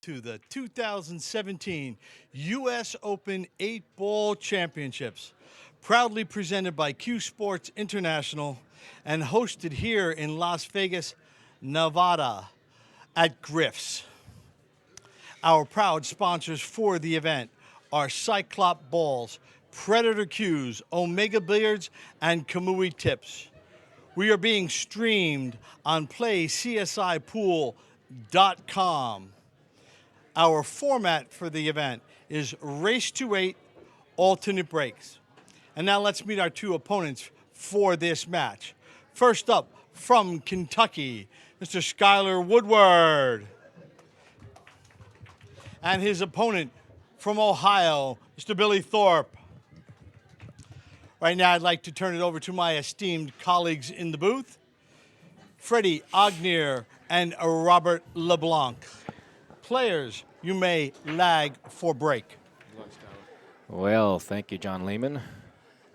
to the 2017 U.S. Open 8-Ball Championships, proudly presented by CueSports International and hosted here in Las Vegas, Nevada at Griff's. Our proud sponsors for the event are Cyclop Balls, Predator Cues, Omega Billiards, and Kamui Tips. We are being streamed on PlayCSIPool.com. Our format for the event is race to 8, alternate breaks. And now let's meet our two opponents for this match. First up, from Kentucky, Mr. Skylar Woodward. And his opponent from Ohio, Mr. Billy Thorpe. Right now, I'd like to turn it over to my esteemed colleagues in the booth, Freddie Ognier and Robert LeBlanc. Players, you may lag for break. Well, thank you, John Lehman.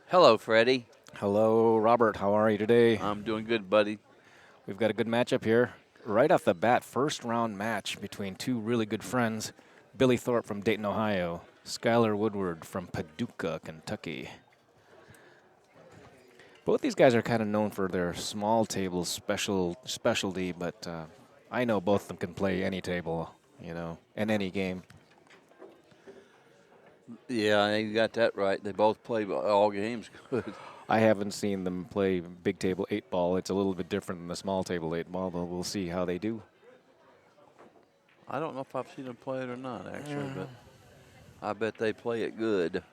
Hello, Freddie. Hello, Robert. How are you today? I'm doing good, buddy. We've got a good matchup here. Right off the bat, first round match between two really good friends, Billy Thorpe from Dayton, Ohio, Skylar Woodward from Paducah, Kentucky. Both these guys are kind of known for their small table specialty, but I know both of them can play any table, in any game. Yeah, you got that right. They both play all games good. I haven't seen them play big table 8-ball. It's a little bit different than the small table 8-ball, but we'll see how they do. I don't know if I've seen them play it or not, actually, but I bet they play it good.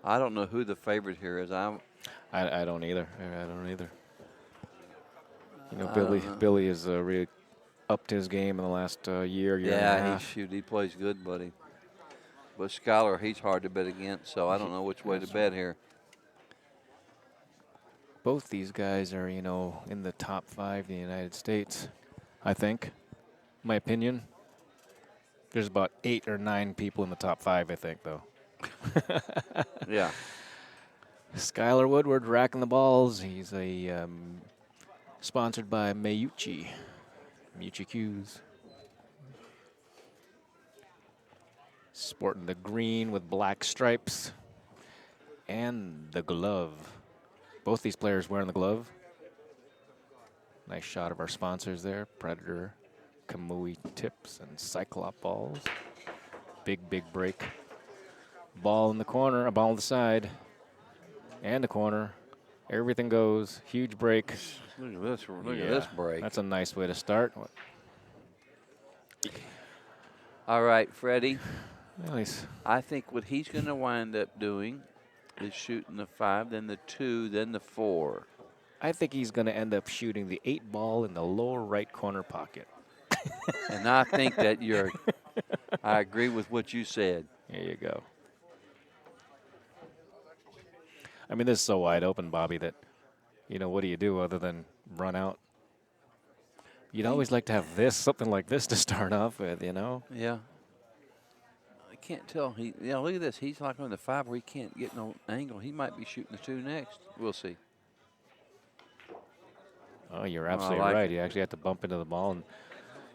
I don't know who the favorite here is. I don't either. I don't either. Billy has really upped his game in the last year and a half. He plays good, buddy. But Skylar, he's hard to bet against, so I don't know which way to bet here. Both these guys are, in the top 5 in the United States, I think. My opinion. There's about 8 or 9 people in the top 5, I think, though. Yeah. Skylar Woodward racking the balls. He's sponsored by Miyuchi Cues. Sporting the green with black stripes and the glove. Both these players wearing the glove. Nice shot of our sponsors there. Predator, Kamui Tips, and Cyclop balls. Big break. Ball in the corner, a ball on the side, and the corner. Everything goes. Huge break. Look at this. Look at this break. That's a nice way to start. All right, Freddie. Nice. I think what he's going to wind up doing is shooting the 5, then the 2, then the 4. I think he's going to end up shooting the 8-ball in the lower right corner pocket. And I think that I agree with what you said. There you go. I mean, this is so wide open, Bobby, that, what do you do other than run out? You'd always like to have something like this to start off with, Yeah. I can't tell. Look at this. He's like on the 5 where he can't get no angle. He might be shooting the 2 next. We'll see. Oh, you're absolutely right. He actually had to bump into the ball, and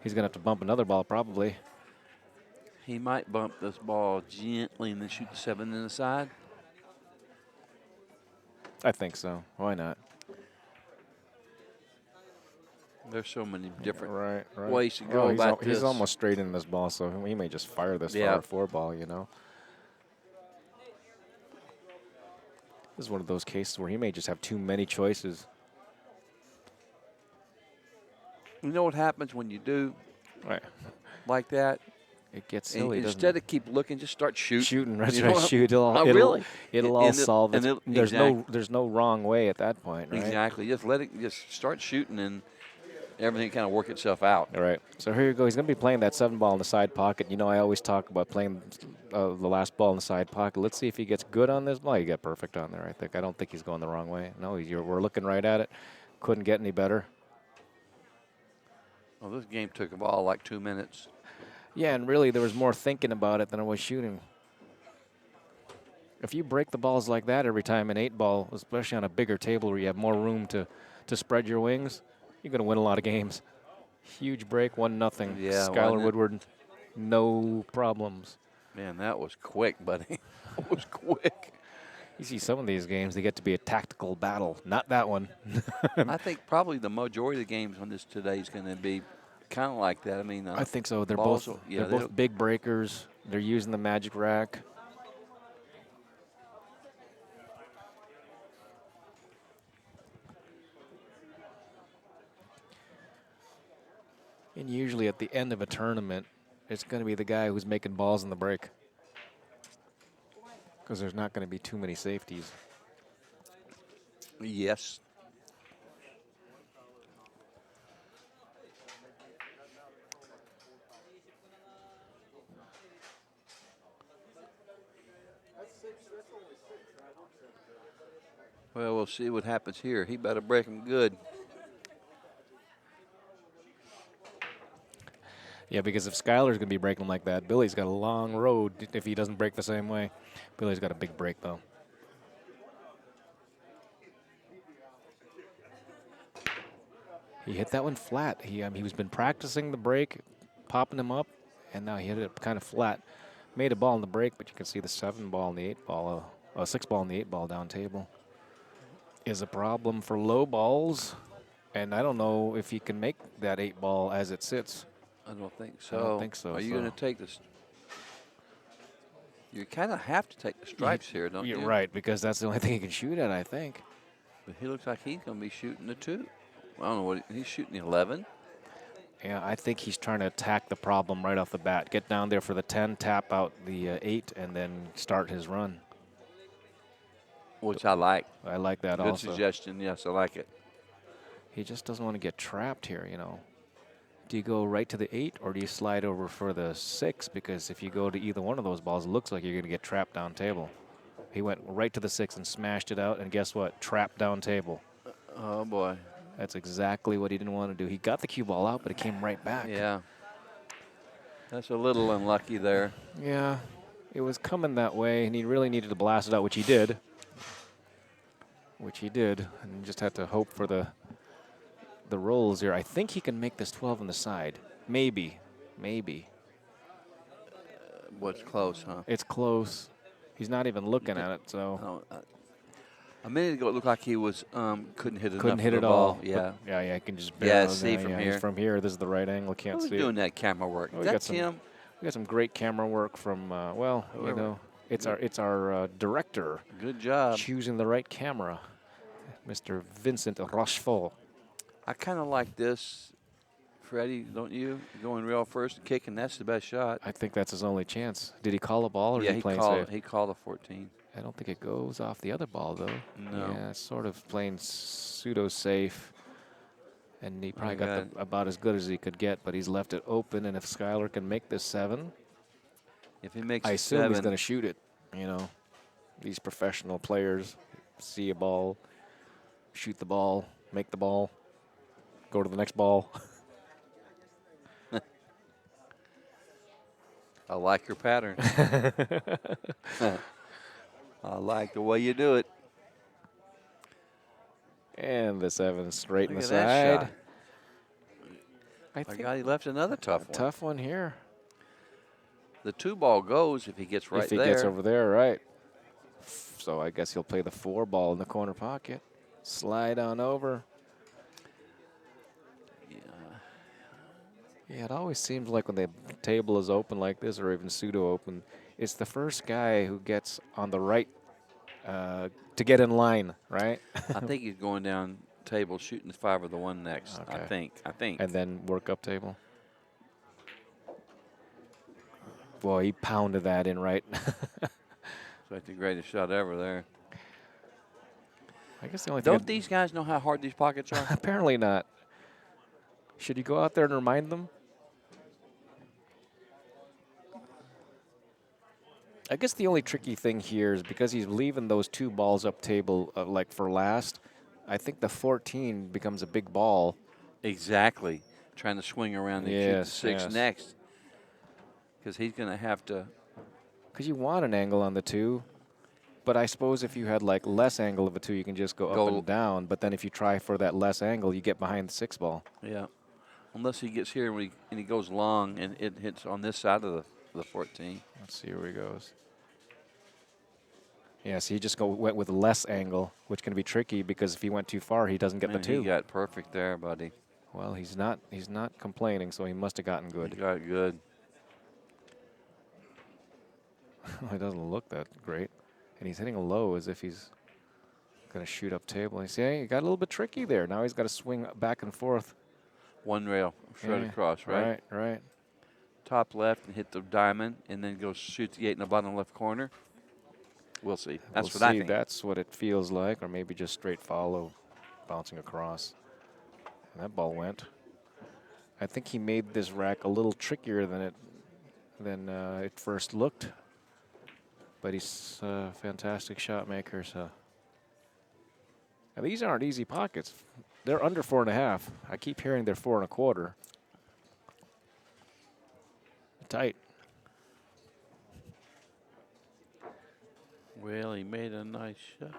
he's going to have to bump another ball probably. He might bump this ball gently and then shoot the 7 in the side. I think so. Why not? There's so many different right. ways to go about this. He's almost straight in this ball, so he may just fire this for a 4-ball, This is one of those cases where he may just have too many choices. You know what happens when you do like that? It gets silly, instead of keep looking, just start shooting. That's right. Shoot. It'll all solve it. There's no wrong way at that point, right? Exactly. Just start shooting and everything kind of work itself out. All right. So here you go. He's going to be playing that 7-ball in the side pocket. I always talk about playing the last ball in the side pocket. Let's see if he gets good on this ball. He got perfect on there, I think. I don't think he's going the wrong way. No, we're looking right at it. Couldn't get any better. Well, this game took a ball like 2 minutes. Yeah, and really there was more thinking about it than it was shooting. If you break the balls like that every time in 8-ball, especially on a bigger table where you have more room to spread your wings, you're going to win a lot of games. Huge break, 1-0. Yeah, Skylar wasn't it? Woodward, no problems. Man, that was quick, buddy. That was quick. You see some of these games, they get to be a tactical battle. Not that one. I think probably the majority of the games on this today is going to be kind of like that. I mean, I think so. They're balls both will- yeah, they're they both big breakers. They're using the magic rack. And usually at the end of a tournament, it's going to be the guy who's making balls in the break. Because there's not going to be too many safeties. Yes. Well, we'll see what happens here. He better break him good. Yeah, because if Skylar's going to be breaking like that, Billy's got a long road if he doesn't break the same way. Billy's got a big break, though. He hit that one flat. He was been practicing the break, popping him up, and now he hit it kind of flat. Made a ball in the break, but you can see the 7 ball and the 8 ball, 6 ball and the 8 ball down table is a problem for low balls. And I don't know if he can make that 8 ball as it sits. I don't think so. I don't think so, Are you so- going to take this? You kind of have to take the stripes here, don't you? You're right, because that's the only thing he can shoot at, I think. But he looks like he's going to be shooting the 2. I don't know what he's shooting. 11. Yeah, I think he's trying to attack the problem right off the bat. Get down there for the 10, tap out the 8, and then start his run. Which I like. I like that Good also. suggestion. Yes, I like it. He just doesn't want to get trapped here, you know. Do you go right to the 8 or do you slide over for the 6? Because if you go to either one of those balls, it looks like you're going to get trapped down table. He went right to the 6 and smashed it out, and guess what? Trapped down table. Oh, boy. That's exactly what he didn't want to do. He got the cue ball out, but it came right back. Yeah. That's a little unlucky there. Yeah, it was coming that way, and he really needed to blast it out, which he did. And you just had to hope for the rolls here. I think he can make this 12 on the side. Maybe. What's close, huh? It's close. He's not even looking at it, so. Oh, a minute ago, it looked like he was couldn't hit it. Couldn't enough hit of it the all. ball. Yeah. Yeah, I can just Yeah, barely see from he's here. from here. This is the right angle. Can't Who's see doing it. that camera work? We got That's some- him. We got some great camera work from, well, you Whoever. know, it's our director Good job. choosing the right camera, Mr. Vincent Rochefort. I kind of like this, Freddie, don't you? Going real first and kicking, that's the best shot. I think that's his only chance. Did he call a ball or Yeah, did he he play called. safe? He called a 14. I don't think it goes off the other ball, though. No. Yeah, it's sort of playing pseudo-safe. And he probably got God. about as good as he could get, but he's left it open. And if Skylar can make this 7, If he makes I a assume 7, he's going to shoot it. You know, these professional players see a ball, shoot the ball, make the ball, go to the next ball. I like your pattern. I like the way you do it. And the 7 straight in the Look at that side. shot. I My think God, he left another tough one. tough one here. The 2 ball goes if he gets right if he there. gets over there, right. So I guess he'll play the 4 ball in the corner pocket. Slide on over. Yeah, it always seems like when the table is open like this, or even pseudo-open, it's the first guy who gets on the right to get in line, right? I think he's going down table, shooting the 5 or the 1 next. I Okay. think. And then work up table. Boy, he pounded that in right. It's like the greatest shot ever there. I guess the only thing. Don't these guys know how hard these pockets are? Apparently not. Should you go out there and remind them? I guess the only tricky thing here is because he's leaving those 2 balls up table like for last. I think the 14 becomes a big ball. Exactly. Trying to swing around and shoot the Yes, 6 yes. next. Because he's going to have to. Because you want an angle on the 2. But I suppose if you had like less angle of a 2, you can just go up and down. But then if you try for that less angle, you get behind the 6 ball. Yeah. Unless he gets here and he goes long and it hits on this side of the 14. Let's see where he goes. Yeah, so he just went with less angle, which can be tricky because if he went too far, he doesn't get the 2. He got perfect there, buddy. Well, he's not complaining, so he must have gotten good. He got good. It doesn't look that great. And he's hitting a low as if he's going to shoot up table. You see, he got a little bit tricky there. Now he's got to swing back and forth. One rail, straight across, right? Right. Top left and hit the diamond, and then go shoot the 8 in the bottom left corner. We'll see. That's what I think. That's what it feels like, or maybe just straight follow, bouncing across. And that ball went. I think he made this rack a little trickier than it first looked. But he's a fantastic shot maker. So and these aren't easy pockets. They're under 4.5. I keep hearing they're 4 1/4. Tight. Well, he made a nice shot.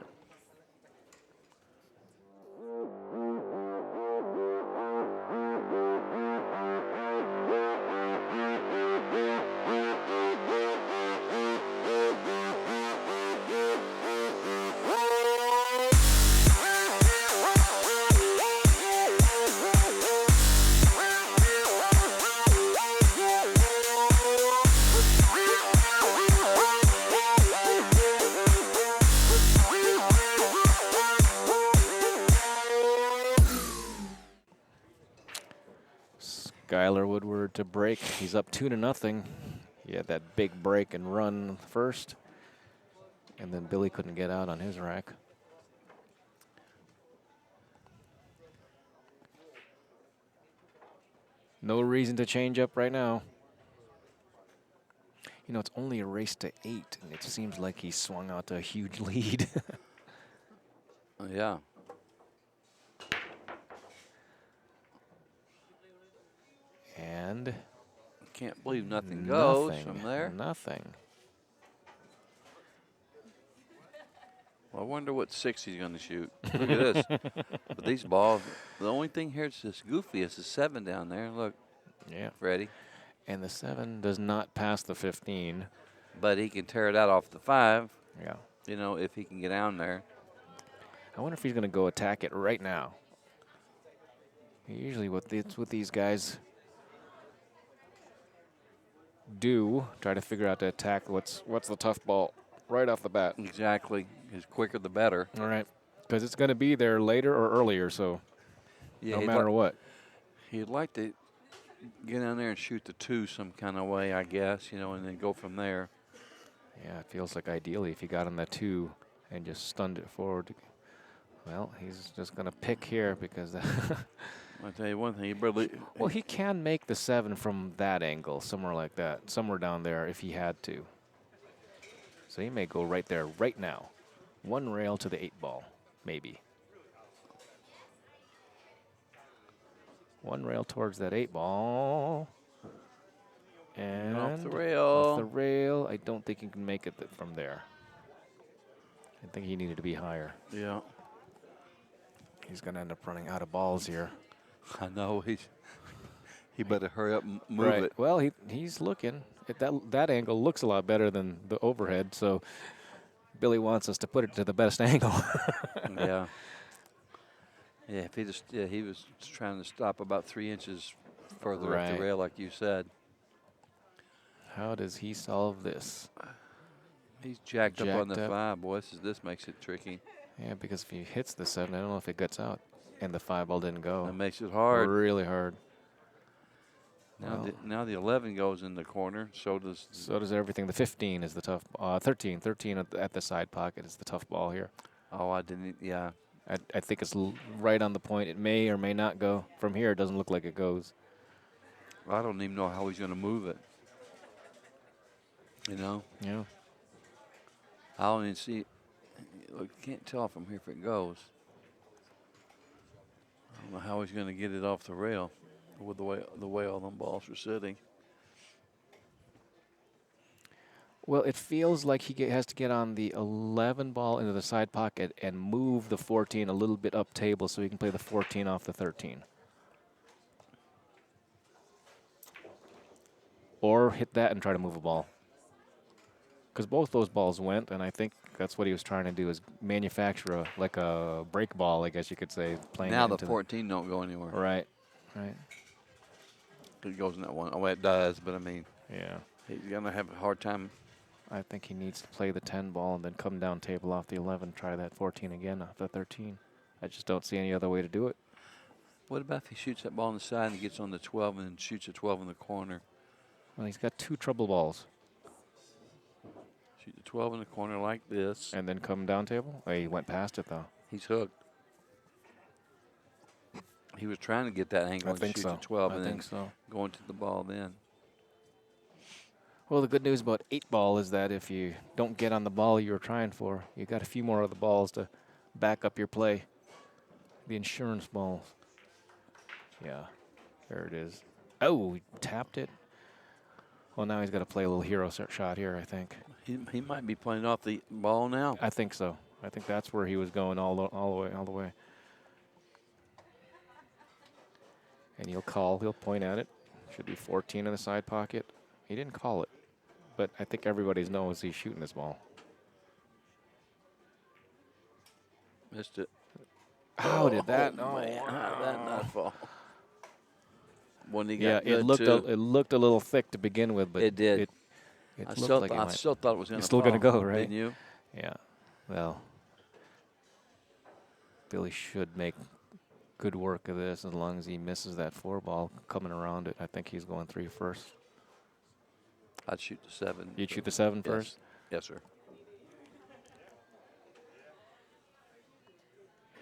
Woodward to break. He's up 2-0. He had that big break and run first. And then Billy couldn't get out on his rack. No reason to change up right now. You know, it's only a race to 8, and it seems like he swung out to a huge lead. Yeah. And can't believe nothing goes from there. Nothing. Well, I wonder what 6 he's going to shoot. Look at this. But these balls, the only thing here that's just goofy is the 7 down there. Look. Yeah. Freddie. And the 7 does not pass the 15. But he can tear it out off the 5. Yeah. You know, if he can get down there. I wonder if he's going to go attack it right now. Usually what these guys do, try to figure out to attack what's the tough ball right off the bat. Exactly. The quicker the better. All right. Because it's going to be there later or earlier, so yeah, no matter what. He'd like to get down there and shoot the 2 some kind of way, I guess, you know, and then go from there. Yeah, it feels like ideally if he got on that 2 and just stunned it forward. Well, he's just going to pick here because I'll tell you one thing, he barely. Well, he can make the 7 from that angle, somewhere like that, somewhere down there if he had to. So he may go right there right now. 1 rail to the 8 ball, maybe. 1 rail towards that 8 ball. And off the rail. Off the rail. I don't think he can make it from there. I think he needed to be higher. Yeah. He's going to end up running out of balls here. I know. He better hurry up and move it. Well, he's looking. That angle looks a lot better than the overhead, so Billy wants us to put it to the best angle. Yeah. Yeah, if he was trying to stop about 3 inches further up the rail, like you said. How does he solve this? He's jacked up on the 5, boy. This makes it tricky. Yeah, because if he hits the 7, I don't know if it gets out. And the 5 ball didn't go. That makes it hard. Really hard. Now the 11 goes in the corner. So does everything. The 15 is the tough. 13 at the side pocket is the tough ball here. Oh, I didn't. Yeah. I think it's right on the point. It may or may not go. From here, it doesn't look like it goes. I don't even know how he's going to move it. You know? Yeah. I don't even see. Look, can't tell from here if it goes. I don't know how he's going to get it off the rail with the way all them balls are sitting. Well, it feels like he has to get on the 11 ball into the side pocket and move the 14 a little bit up table so he can play the 14 off the 13. or hit that and try to move a ball. Because both those balls went, and I think that's what he was trying to do, is manufacture like a break ball, I guess you could say. Playing Now it the into 14 don't go anywhere. Right, right. It goes in that one. Oh, it does, but I mean, Yeah. he's going to have a hard time. I think he needs to play the 10 ball and then come down table off the 11, try that 14 again off the 13. I just don't see any other way to do it. What about if he shoots that ball on the side and gets on the 12 and then shoots a 12 in the corner? Well, he's got 2 trouble balls. Shoot the 12 in the corner like this. And then come down table? Oh, he went past it, though. He's hooked. He was trying to get that angle and shoot the 12 and then go into the ball then. Well, the good news about 8 ball is that if you don't get on the ball you were trying for, you got a few more of the balls to back up your play. The insurance balls. Yeah, there it is. Oh, he tapped it. Well, now he's got to play a little hero shot here, I think. He might be playing off the ball now. I think so. I think that's where he was going all the way. And he'll point at it. Should be 14 in the side pocket. He didn't call it, but I think everybody knows he's shooting this ball. Missed it. How did that? Oh, man. How did that not fall? When he Yeah, got it looked a little thick to begin with, but it did. I still thought it was going to still going to go, right? Didn't you? Yeah. Well, Billy should make good work of this as long as he misses that 4 ball coming around it. I think he's going 3 first. I'd shoot the 7. You'd shoot the 7 first? Yes, sir.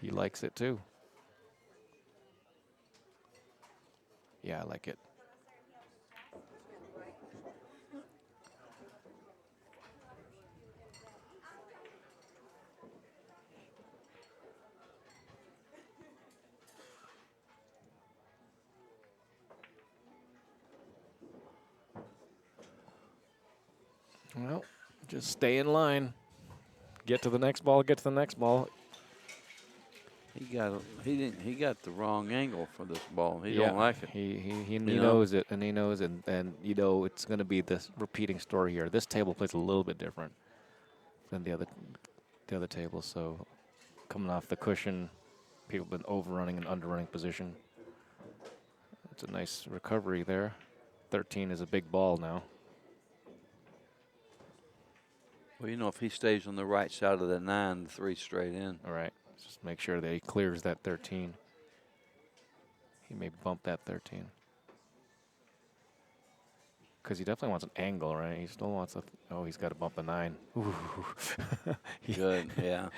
He likes it too. Yeah, I like it. Well, just stay in line. Get to the next ball, get to the next ball. He got the wrong angle for this ball. He don't like it. He knows it, and he knows it, and you know it's going to be this repeating story here. This table plays a little bit different than the other table. So coming off the cushion, people have been overrunning and underrunning position. It's a nice recovery there. 13 is a big ball now. Well, you know, if he stays on the right side of the 9, the 3 straight in. All right. Just make sure that he clears that 13. He may bump that 13. Because he definitely wants an angle, right? He still wants a... Oh, he's got to bump a 9. Ooh. Good, yeah.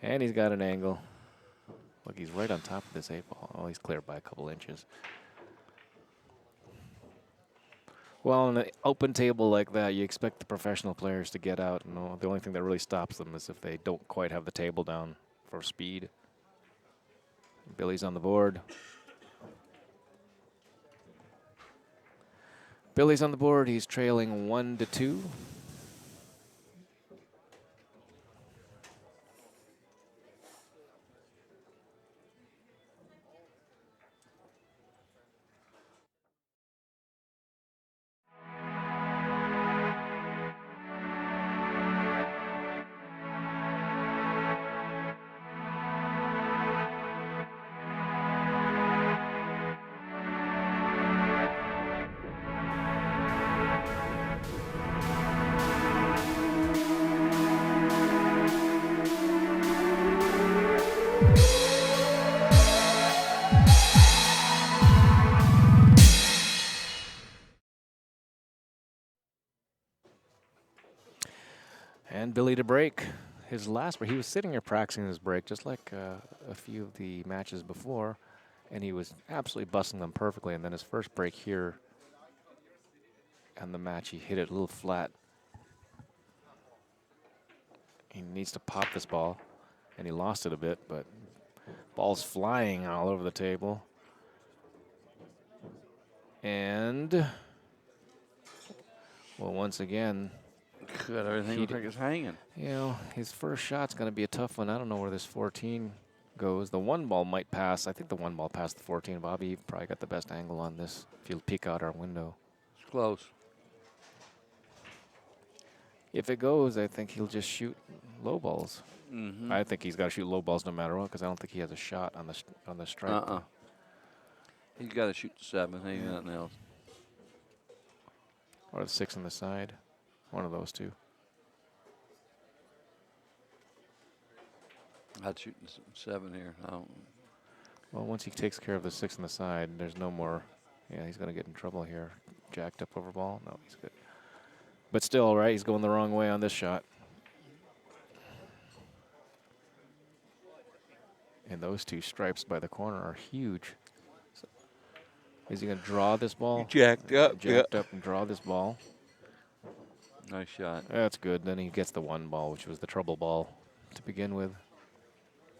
And he's got an angle. Look, he's right on top of this 8 ball. Oh, he's clear by a couple inches. Well, on an open table like that, you expect the professional players to get out. And the only thing that really stops them is if they don't quite have the table down for speed. Billy's on the board. Billy's on the board. He's trailing 1-2. And Billy to break his last break. He was sitting here practicing his break just like a few of the matches before, and he was absolutely busting them perfectly. And then his first break here and the match, he hit it a little flat. He needs to pop this ball, and he lost it a bit, but ball's flying all over the table. And, well, once again, good, everything looks like it's hanging. You know, his first shot's going to be a tough one. I don't know where this 14 goes. The 1 ball might pass. I think the 1 ball passed the 14. Bobby, you've probably got the best angle on this if you peek out our window. It's close. If it goes, I think he'll just shoot low balls. Mm-hmm. I think he's got to shoot low balls no matter what because I don't think he has a shot on the stripe. He's got to shoot the 7. Ain't nothing else. Or the 6 on the side. One of those two. I'd shoot the 7 here. I don't. Well, once he takes care of the 6 on the side, there's no more. Yeah, he's going to get in trouble here. Jacked up over ball. No, he's good. But still, right, he's going the wrong way on this shot. And those two stripes by the corner are huge. So is he going to draw this ball? Jacked up. Jacked up and draw this ball. Nice shot. That's good. Then he gets the 1 ball, which was the trouble ball to begin with.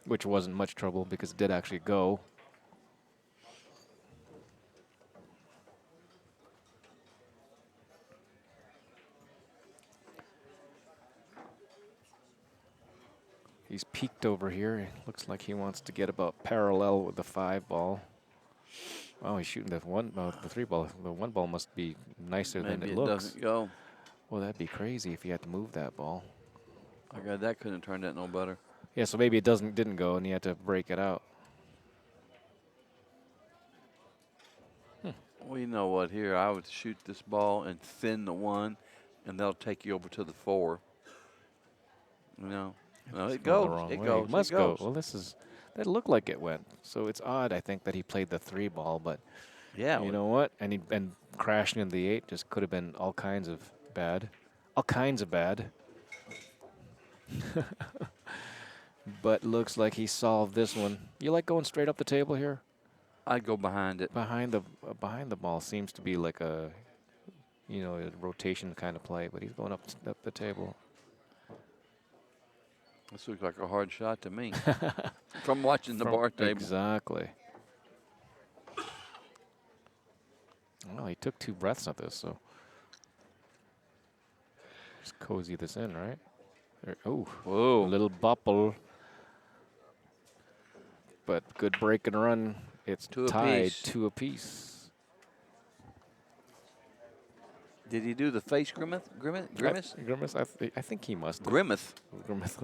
Which wasn't much trouble because it did actually go. He's peaked over here. It looks like he wants to get about parallel with the 5 ball. Oh, he's shooting the 3 ball. The 1 ball must be nicer than it looks. Doesn't go. Well, that'd be crazy if he had to move that ball. Oh God, that couldn't have turned out no better. Yeah, so maybe it didn't go, and he had to break it out. Well, you know what? Here, I would shoot this ball and thin the 1, and they'll take you over to the 4. You know. No, it goes. It goes. It must it goes. go. Well, that looked like it went. So it's odd, I think, that he played the 3 ball, but Yeah. you know what? And crashing into the 8 just could have been all kinds of bad. All kinds of bad. But looks like he solved this one. You like going straight up the table here? I'd go behind it. Behind the ball seems to be like a rotation kind of play, but he's going up the table. This looks like a hard shot to me. From watching the bar table. Exactly. Well, he took 2 breaths at this, so just cozy this in, right? Oh, Whoa. a little bopple. But good break and run. It's 2 tied apiece. 2 apiece. Did he do the face grimace? Grimace? Grimace? I think he must. Grimace. Grimace.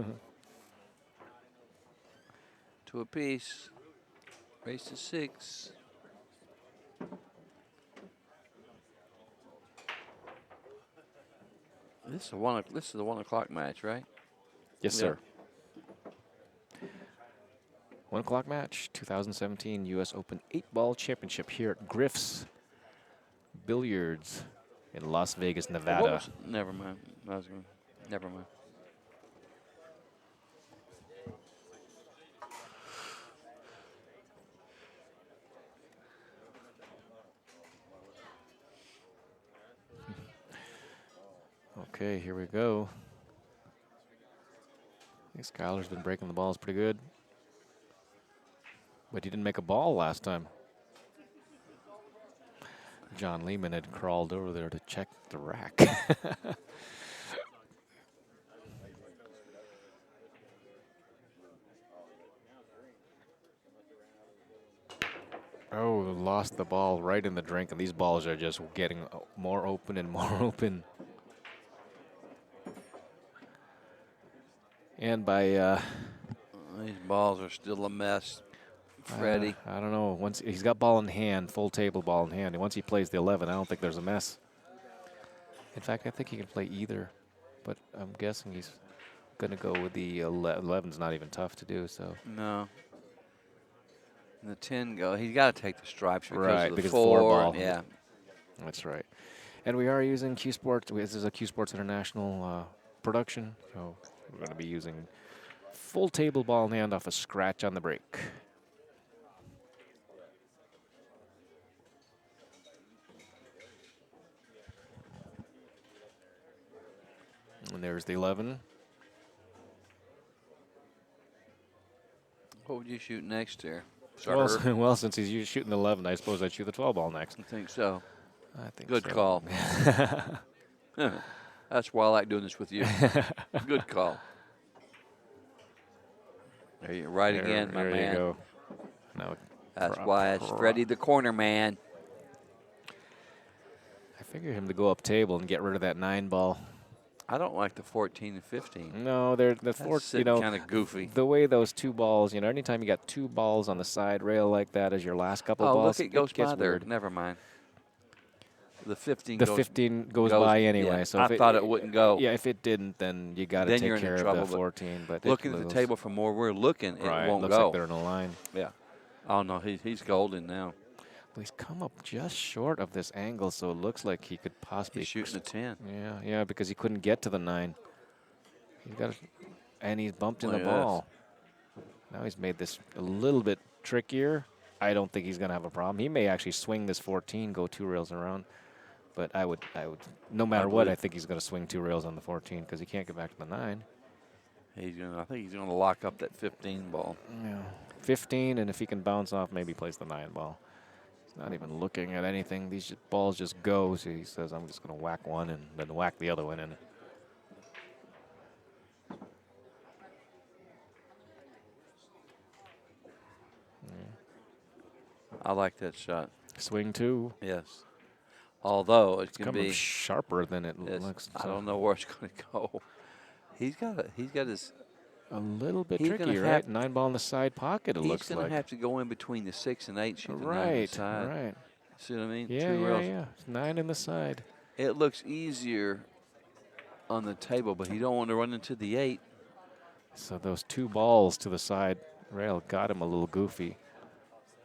2 apiece. Race to 6. This is the 1 o'clock match, right? Yes, Yeah. sir. 1 o'clock match, 2017 U.S. Open 8-ball championship here at Griff's Billiards in Las Vegas, Nevada. Never mind. Never mind. Okay, here we go. I think Skylar's been breaking the balls pretty good. But he didn't make a ball last time. John Lehman had crawled over there to check the rack. Oh, lost the ball right in the drink, and these balls are just getting more open and more open. And by These balls are still a mess, Freddie. I don't know. Once he's got ball in hand, full table ball in hand, and once he plays the 11, I don't think there's a mess. In fact, I think he can play either, but I'm guessing he's going to go with the 11's not even tough to do. So No. And the 10 go. He's got to take the stripes because right, of the because 4 ball. Yeah. That's right. And we are using CueSports. This is a CueSports International production, so we're going to be using full table ball in hand off a scratch on the break. And there's the 11. What would you shoot next here? Well, Sir? well, since he's shooting the 11, I suppose I'd shoot the 12 ball next. I think so. I think Good so. call. That's why I like doing this with you. Good call. There you right again, my there man. You go. Now, That's why it's Freddie the corner man. I figured him to go up table and get rid of that 9 ball. I don't like the 14 and 15. No, they're the That's four. sitting kind of goofy. The way those two balls. Anytime you got two balls on the side rail like that as your last couple Oh, balls, look, it goes gets by there. weird. Never mind. The 15 The goes 15 goes by anyway. Yeah, So I if thought it wouldn't go. Yeah, if it didn't, then you got to Then take you're in care trouble, of the but 14. But looking at the table from where we're looking, it right, won't looks go. like they're in a line. Yeah. Oh, no, he's golden now. Well, he's come up just short of this angle, so it looks like he could possibly. He's shooting a 10. Yeah, because he couldn't get to the 9. He's got, and he's bumped in the Look at ball. Now he's made this a little bit trickier. I don't think he's going to have a problem. He may actually swing this 14, go 2 rails around. But I would, no matter what, I think he's going to swing 2 rails on the 14 because he can't get back to the 9. I think he's gonna lock up that 15 ball. Yeah, 15, and if he can bounce off, maybe plays the 9 ball. He's not even looking at anything. These balls just go. So he says, "I'm just going to whack one and then whack the other one in." I like that shot. Swing 2. Yes. Although it's going to Coming be sharper than it looks. I don't know where it's going to go. He's got his a little bit he's tricky, right? 9 ball in the side pocket. It looks like he's going to have to go in between the 6 and 8. Shoot the 9 on the right, side. right. See what I mean? Yeah, 2 rails. yeah. 9 in the side. It looks easier on the table, but you don't want to run into the 8. So those 2 balls to the side rail got him a little goofy.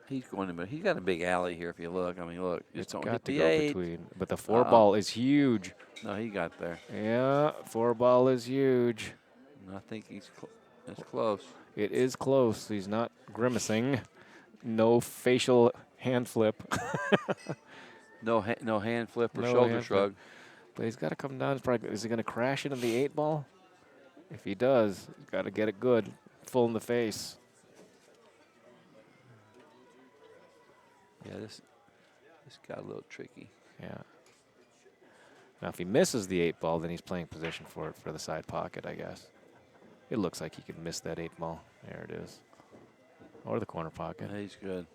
He's going to. He's got a big alley here. If you look, just It's don't got hit to the go 8. between. But the 4 ball is huge. No, he got there. Yeah, 4 ball is huge. I think it's close. It is close. He's not grimacing. No facial hand flip. No hand flip or No shoulder hand shrug. flip. But he's got to come down. Is he going to crash into the 8 ball? If he does, he's got to get it good, full in the face. Yeah, this got a little tricky. Yeah. Now, if he misses the 8 ball, then he's playing position for it for the side pocket, I guess. It looks like he could miss that 8 ball. There it is. Or the corner pocket. Yeah, he's good.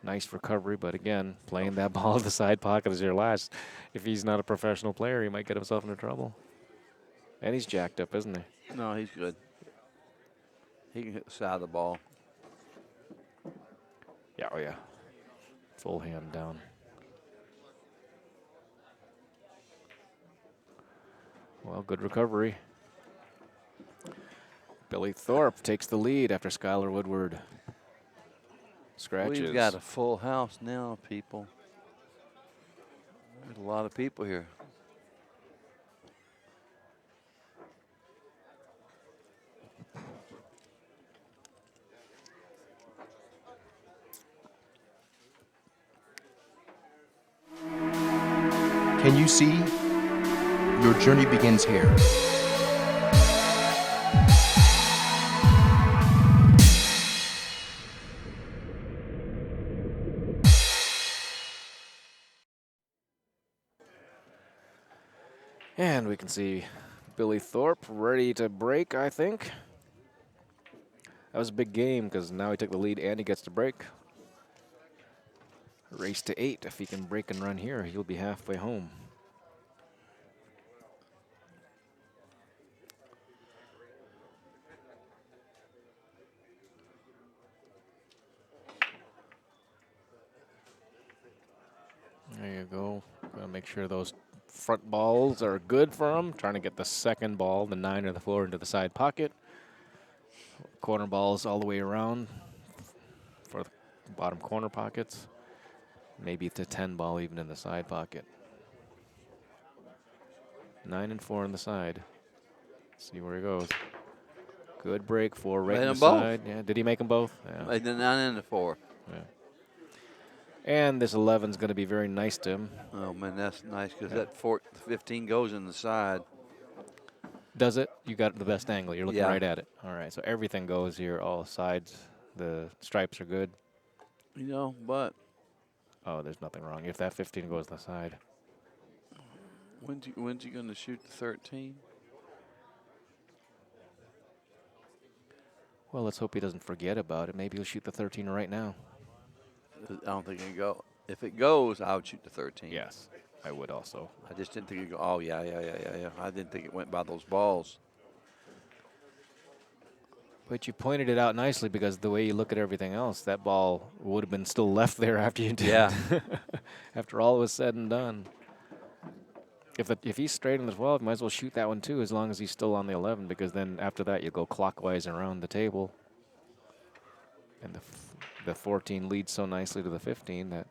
Nice recovery, but again, playing that ball to the side pocket is your last. If he's not a professional player, he might get himself into trouble. And he's jacked up, isn't he? No, he's good. He can hit the side of the ball. Yeah, oh yeah. Full hand down. Well, good recovery. Billy Thorpe takes the lead after Skylar Woodward scratches. We've got a full house now, people. There's a lot of people here. Can you see? Your journey begins here. And we can see Billy Thorpe ready to break, I think. That was a big game because now he took the lead and he gets to break. Race to 8. If he can break and run here, he'll be halfway home. There you go. Gotta make sure those front balls are good for him. Trying to get the second ball, the 9 or the 4, into the side pocket. Corner balls all the way around for the bottom corner pockets. Maybe the 10 ball even in the side pocket. 9 and 4 on the side. See where he goes. Good break, 4 right Made in the them both. side. Yeah, did he make them both? Yeah. Made the 9 and the 4. Yeah. And this 11's going to be very nice to him. Oh man, that's nice because that 15 goes in the side. Does it? You got the best angle. You're looking Yeah. right at it. All right, so everything goes here, all sides. The stripes are good. You know, but Oh, there's nothing wrong. If that 15 goes to the side. when's he going to shoot the 13? Well, let's hope he doesn't forget about it. Maybe he'll shoot the 13 right now. I don't think it go. If it goes, I would shoot the 13. Yes. I would also. I just didn't think it go. Oh, yeah. I didn't think it went by those balls. But you pointed it out nicely because the way you look at everything else, that ball would have been still left there after you did. Yeah. After all was said and done. If he's straight on the 12, you might as well shoot that one too, as long as he's still on the 11, because then after that you go clockwise around the table. And the 14 leads so nicely to the 15 that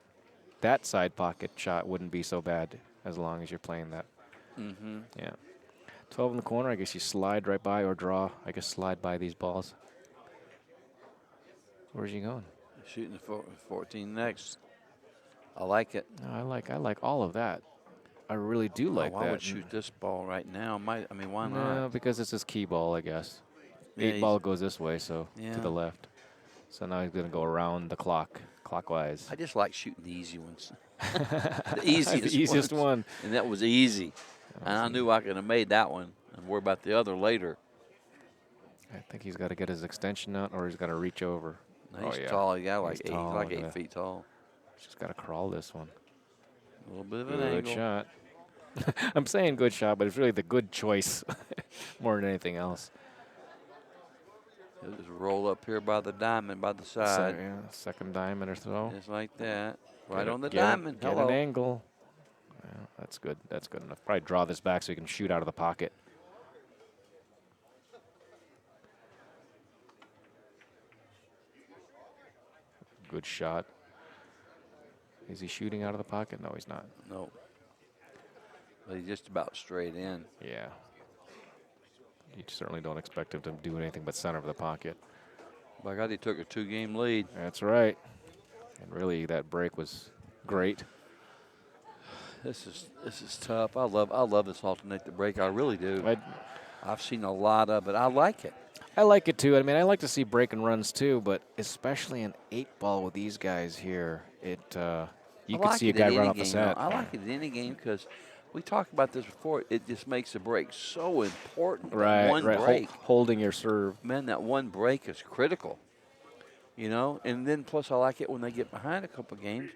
that side pocket shot wouldn't be so bad as long as you're playing that. Mm-hmm. Yeah. 12 in the corner, I guess you slide right by or draw. I guess slide by these balls. Where's he going? Shooting the 14 next. I like it. No, I like all of that. I really do like that. I would shoot this ball right now. Why No, not? because it's his key ball, I guess. Yeah, 8 ball goes this way, so to Yeah. the left. So now he's going to go around the clockwise. I just like shooting the easy ones. The easiest, The easiest ones. one. And that was easy. And I knew I could have made that one and worry about the other later. I think he's got to get his extension out, or he's got to reach over. Now he's tall. He got He's tall, look at 8 that. feet tall. He's just got to crawl this one. A little bit of an Good angle. shot. I'm saying good shot, but it's really the good choice more than anything else. He'll just roll up here by the diamond, by the So, side. yeah, second diamond or so. Just like that. Right on the Get diamond. Get Hello. an angle. Yeah, that's good. That's good enough. Probably draw this back so you can shoot out of the pocket. Good shot. Is he shooting out of the pocket? No, he's not. No. But he's just about straight in. Yeah. You certainly don't expect him to do anything but center of the pocket. By God, he took a 2-game lead. That's right. And really, that break was great. This is tough. I love this alternate the break. I really do. I've seen a lot of it. I like it. I like it too. I mean, I like to see break and runs too, but especially an 8-ball with these guys here, you I could like see a it guy in run any off the game, set. though. I like it in any game because we talked about this before. It just makes the break so important. Right, That one right. break. Holding your serve. Man, that one break is critical. You know, and then plus I like it when they get behind a couple games.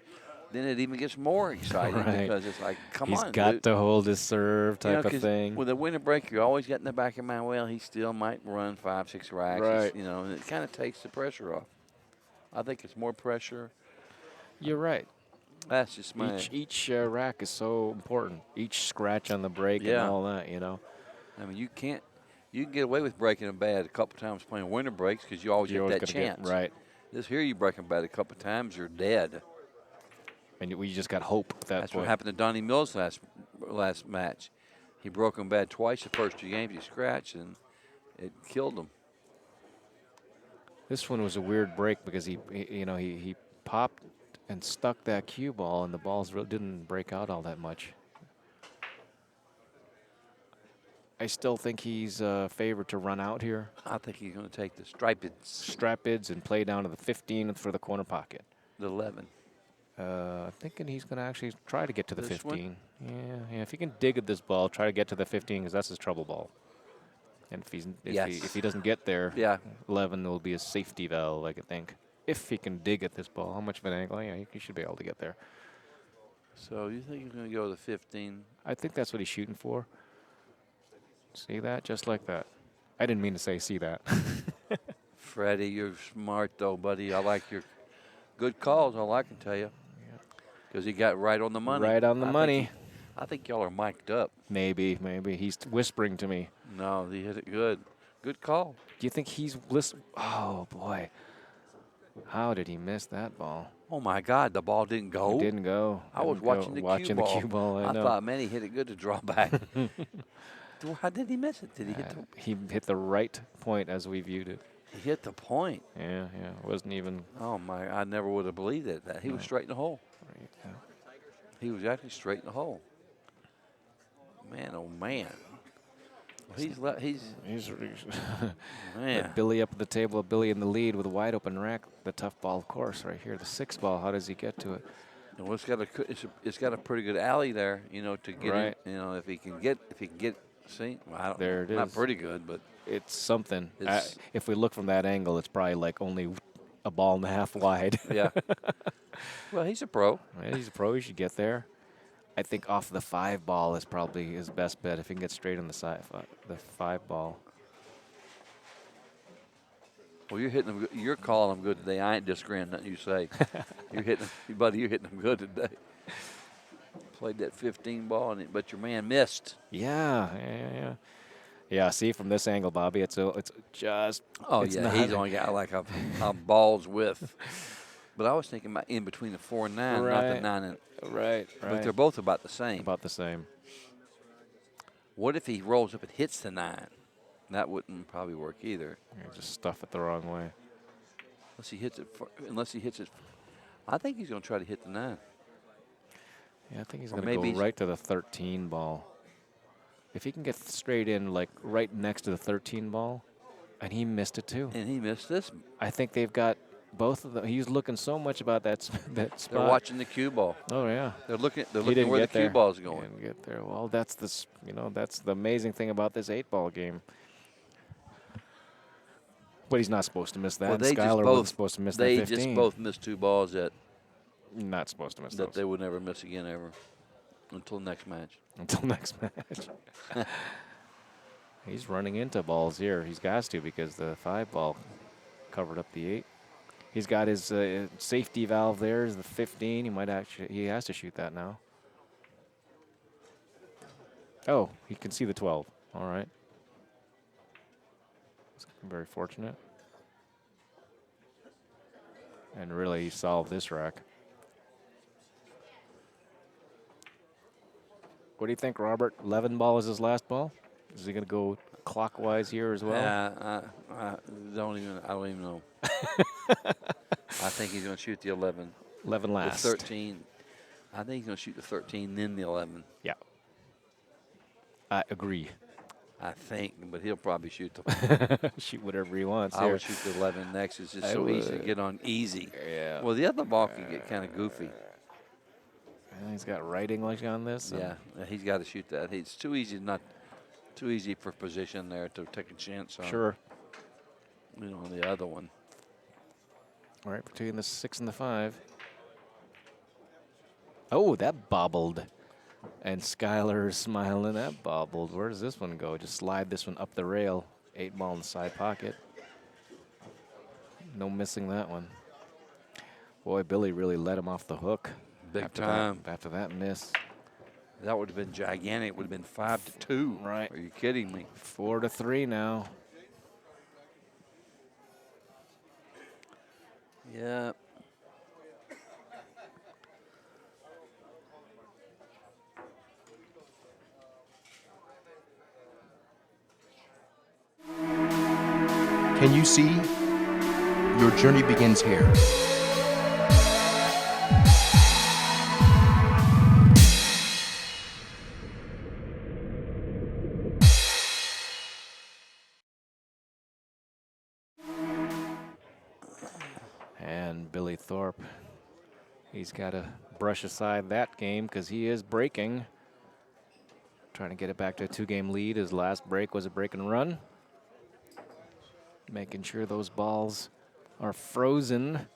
Then it even gets more exciting Right. because it's like, come He's on, got dude. to hold his serve You know, type of 'cause thing. With a winner break, you always got in the back of your mind, well, he still might run 5-6 racks. Right. You know, and it kind of takes the pressure off. I think it's more pressure. You're right. That's just my. Each rack is so important. Each scratch on the break and Yeah. all that, you know. I mean, you can get away with breaking them bad a couple times playing winner breaks because you always You're get always that gonna get- chance. right. This here, you break them bad a couple times, you're dead. And we just got hope at that That's point. what happened to Donnie Mills last match. He broke them bad twice the first 2 games. He scratched, and it killed him. This one was a weird break because he popped and stuck that cue ball, and the balls really didn't break out all that much. I still think he's favored to run out here. I think he's going to take the Strapids and play down to the 15 for the corner pocket. the 11. I'm thinking he's going to actually try to get to the This 15. Yeah. If he can dig at this ball, try to get to the 15 because that's his trouble ball. And if he doesn't get there, Yeah. 11 will be a safety valve, I could think. If he can dig at this ball, how much of an angle? Yeah, he should be able to get there. So you think he's going to go to the 15? I think that's what he's shooting for. See that? Just like that. I didn't mean to say see that. Freddie, you're smart, though, buddy. I like your good calls, all I can tell you. Because he got right on the money. Right on the money. I think y'all are mic'd up. Maybe. He's whispering to me. No, he hit it good. Good call. Do you think he's listening? Oh, boy. How did he miss that ball? Oh, my God, the ball didn't go. It didn't go. I was Didn't go. watching the cue ball. I know. thought, man, he hit it good to draw back. How did he miss it? Did he hit the He hit the right point as we viewed it. He hit the point. Yeah. It wasn't even. Oh, my, I never would have believed it. That he was straight in the hole. Right, yeah. He was actually straight in the hole. Man, oh, man. He's man. Billy up at the table, Billy in the lead with a wide open rack. The tough ball, of course, right here. The 6 ball. How does he get to it? Well, it's got a pretty good alley there, you know, to get Right. in. You know, if he can get, see, well, I don't There it not is. pretty good, but It's something. It's- If we look from that angle, it's probably like only a ball and a half wide. yeah. Well, he's a pro. Right, he's a pro. He should get there. I think off the 5 ball is probably his best bet if he can get straight on the side, the 5 ball. Well, you're hitting them. You're calling them good today. I ain't disagreeing nothing you say. You're hitting them, buddy. You're hitting them good today. Played that 15 ball, but your man missed. Yeah. Yeah, see, from this angle, Bobby, it's just. Oh, it's yeah, not, he's only got like a ball's width. But I was thinking about in between the 4 and 9, not the 9 and. Right. But they're both about the same. About the same. What if he rolls up and hits the 9? That wouldn't probably work either. Yeah, just stuff it the wrong way. Unless he hits it. I think he's going to try to hit the 9. Yeah, I think he's going to go right to the 13 ball. If he can get straight in, like right next to the 13 ball, and he missed it too. And he missed this. I think they've got both of them. He's looking so much about that spot. They're watching the cue ball. Oh yeah. They're looking where the cue ball is going. He didn't get there. Well, that's that's the amazing thing about this 8-ball game. But he's not supposed to miss that. Well, Skylar wasn't supposed to miss that 15. They just both missed 2 balls that not supposed to miss that those. they would never miss again ever until next match. Until next match. He's running into balls here. He's got to because the 5 ball covered up the 8. He's got his safety valve there is the 15. He has to shoot that now. Oh, he can see the 12. All right. Very fortunate. And really he solved this rack. What do you think, Robert? 11 ball is his last ball? Is he going to go clockwise here as well? I don't even know. I think he's going to shoot the 11. 11 last. The 13. I think he's going to shoot the 13, then the 11. Yeah. I agree. I think, but he'll probably shoot the shoot whatever he wants. I would shoot the 11 next. It's just so easy to get on easy. Yeah. Well, the other ball can get kind of goofy. He's got writing like on this. Yeah, he's got to shoot that. It's too easy for position there to take a chance on. Sure. On the other one. All right, between the 6 and the 5. Oh, that bobbled. And Skylar is smiling. That bobbled. Where does this one go? Just slide this one up the rail. 8 ball in the side pocket. No missing that one. Boy, Billy really let him off the hook. Big time. After that miss. That would have been gigantic. It would have been 5-2. Right. Are you kidding me? 4-3 now. Yeah. Can you see? Your journey begins here. And Billy Thorpe, he's got to brush aside that game because he is breaking. Trying to get it back to a 2-game lead. His last break was a break and run. Making sure those balls are frozen,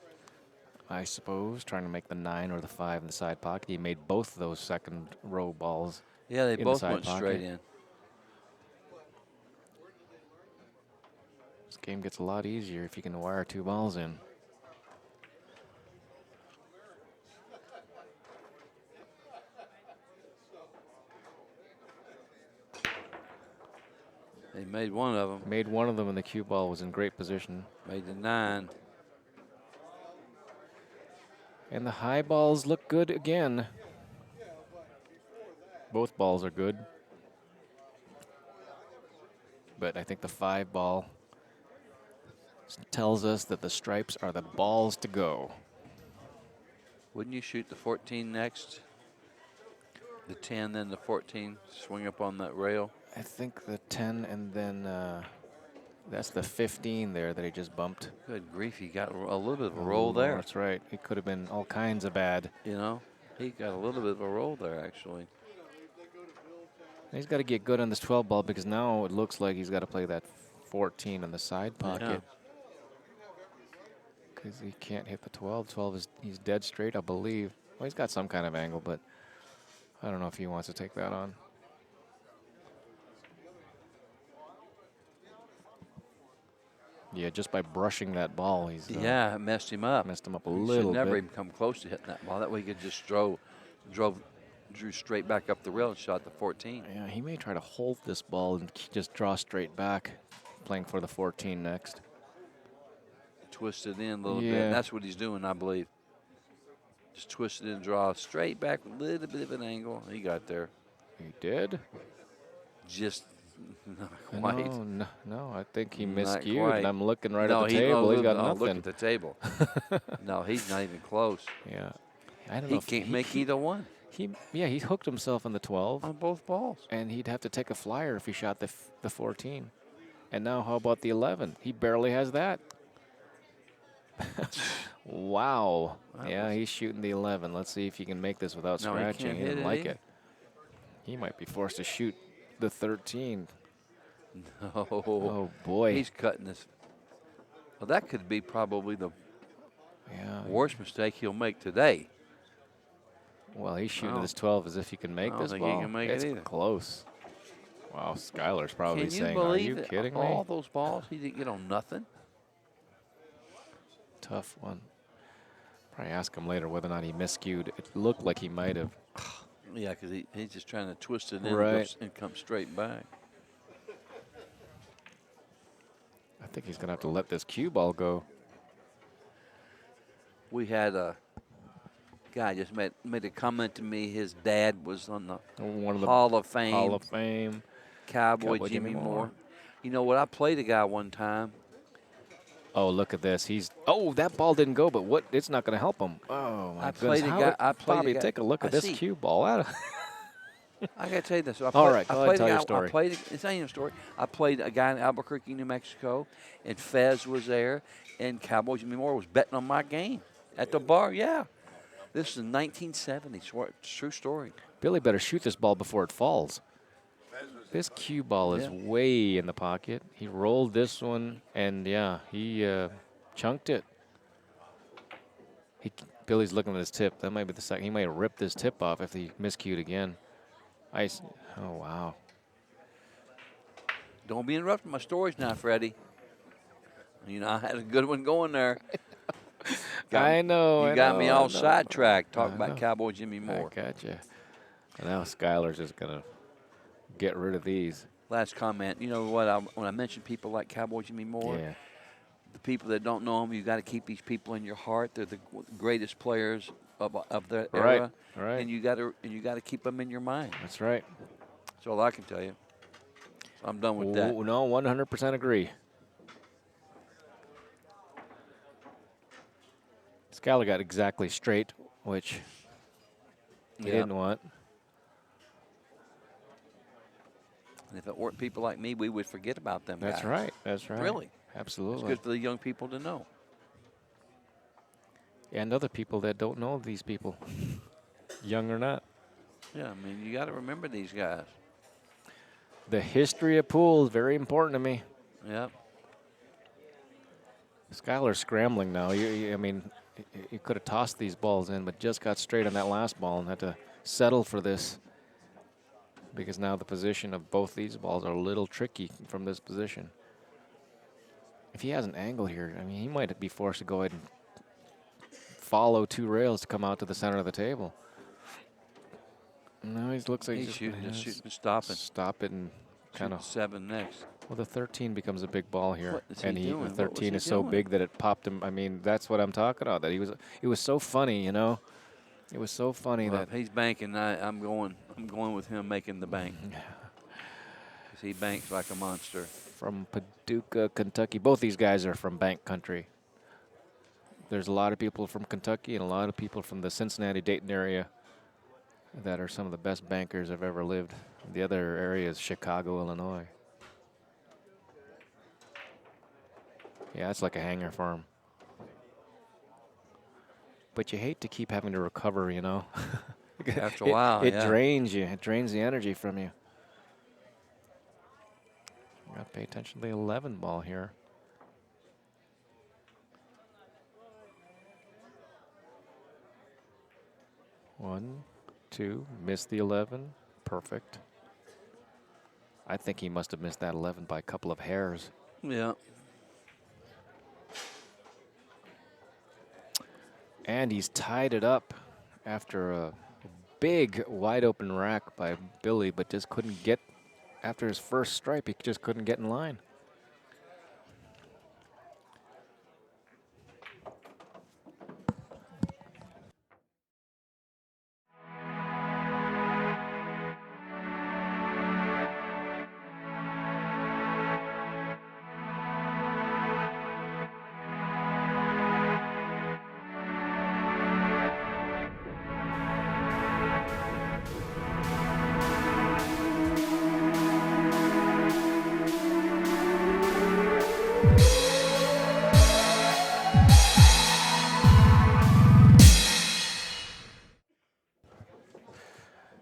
I suppose. Trying to make the 9 or the 5 in the side pocket. He made both those second row balls. Yeah, they both the went pocket. straight in. This game gets a lot easier if you can wire 2 balls in. They made one of them. Made one of them, and the cue ball was in great position. Made the 9. And the high balls look good again. Both balls are good. But I think the 5 ball tells us that the stripes are the balls to go. Wouldn't you shoot the 14 next? The 10, then the 14, swing up on that rail? I think the 10 and then that's the 15 there that he just bumped. Good grief, he got a little bit of a roll there. That's right. It could have been all kinds of bad. You know, he got a little bit of a roll there, actually. He's got to get good on this 12 ball because now it looks like he's got to play that 14 in the side pocket. Because he can't hit the 12. 12 is he's dead straight, I believe. Well, he's got some kind of angle, but I don't know if he wants to take that on. Yeah, just by brushing that ball, he's Yeah, it messed him up. messed him up a He should little never bit. even come close to hitting that ball. That way he could just drew straight back up the rail and shot the 14. Yeah, he may try to hold this ball and just draw straight back, playing for the 14 next. Twist it in a little Yeah. bit. That's what he's doing, I believe. Just twist it and draw straight back, a little bit of an angle. He got there. He did? Just not quite. No, I think he Not miscued, quite. and I'm looking right No, at the table. He's got Look nothing. at the table. No, he's not even close. Yeah. I don't know He if can't make either one he hooked himself on the 12, on both balls. and he'd have to take a flyer if he shot the 14. And now how about the 11? He barely has that. Wow. Yeah, he's shooting the 11. Let's see if he can make this without No, he scratching. can't He hit didn't it like either. it. He might be forced to shoot the 13. No. Oh, boy. He's cutting this. Well, that could be probably the Yeah. worst mistake he'll make today. Well, he's shooting Wow. this 12 as if he can make I don't this think he ball. can make it it's either. close. Wow, Skylar's probably Can you saying, "Are believe you that kidding all me?" those balls he didn't get on nothing? Tough one. Probably ask him later whether or not he miscued. It looked like he might have. Yeah, because he's just trying to twist it in Right. and come straight back. I think he's gonna have to let this cue ball go. We had a guy just made a comment to me. His dad was on the One of the Hall of Fame. Hall of Fame. Cowboy Cowboy Jimmy Jimmy Moore. Moore. You know what? I played a guy one time. Oh, look at this. Oh, that ball didn't go, but what? It's not going to help him. Oh, my I goodness. played a How guy- would- I played a Bobby, guy- take a look I at this see. cue ball. I got to tell you this. So All right, go ahead and tell your I story. played. It's not even a story. I played a guy in Albuquerque, New Mexico, and Fez was there, and Cowboy Jimmy Moore was betting on my game at the bar. Yeah, this is in 1970. True story. Billy better shoot this ball before it falls. This cue ball is Yeah. way in the pocket. He rolled this one, and yeah, he chunked it. Billy's looking at his tip. That might be the second. He might have ripped his tip off if he miscued again. Oh, wow. Don't be interrupting my stories now, Freddie. You know I had a good one going there. I know. You I got know, me I all know. sidetracked talking I about know. Cowboy Jimmy Moore. I gotcha. And now Skylar's just going to get rid of these. Last comment. You know what? When I mention people like Cowboy Jimmy Moore, Yeah. the people that don't know him, you got to keep these people in your heart. They're the greatest players of their era, Right. and you got to keep them in your mind. That's right. That's all I can tell you. So I'm done with that. Oh, no, 100% agree. Skylar got exactly straight, which he Yeah. didn't want. And if it weren't people like me, we would forget about them. That's guys. right. That's right. Really. It's Absolutely. good for the young people to know. And other people that don't know these people, young or not. Yeah, I mean, you got to remember these guys. The history of pool is very important to me. Yep. Skylar's scrambling now. I mean, he could have tossed these balls in, but just got straight on that last ball and had to settle for this because now the position of both these balls are a little tricky from this position. If he has an angle here, I mean, he might be forced to go ahead and follow two rails to come out to the center of the table. No, he looks like He's just shooting, gonna just shooting, stopping. Stop it and kind Shooting of. 7 next. Well, the 13 becomes a big ball here, What is he and doing? the What was 13 he is so doing? big that it popped him. I mean, that's what I'm talking about. That it was so funny, you know. It was so funny Well, that if he's banking, I'm going with him making the bank. 'Cause he banks like a monster. from Paducah, Kentucky. Both these guys are from bank country. There's a lot of people from Kentucky and a lot of people from the Cincinnati, Dayton area that are some of the best bankers I've ever lived. The other area is Chicago, Illinois. Yeah, it's like a hangar for him. But you hate to keep having to recover, you know. After a while, it yeah. drains you. It drains the energy from you. You got to pay attention to the 11 ball here. One, 2, missed the 11. Perfect. I think he must have missed that 11 by a couple of hairs. Yeah. And he's tied it up after a big wide open rack by Billy, but just couldn't get, after his first stripe, he just couldn't get in line.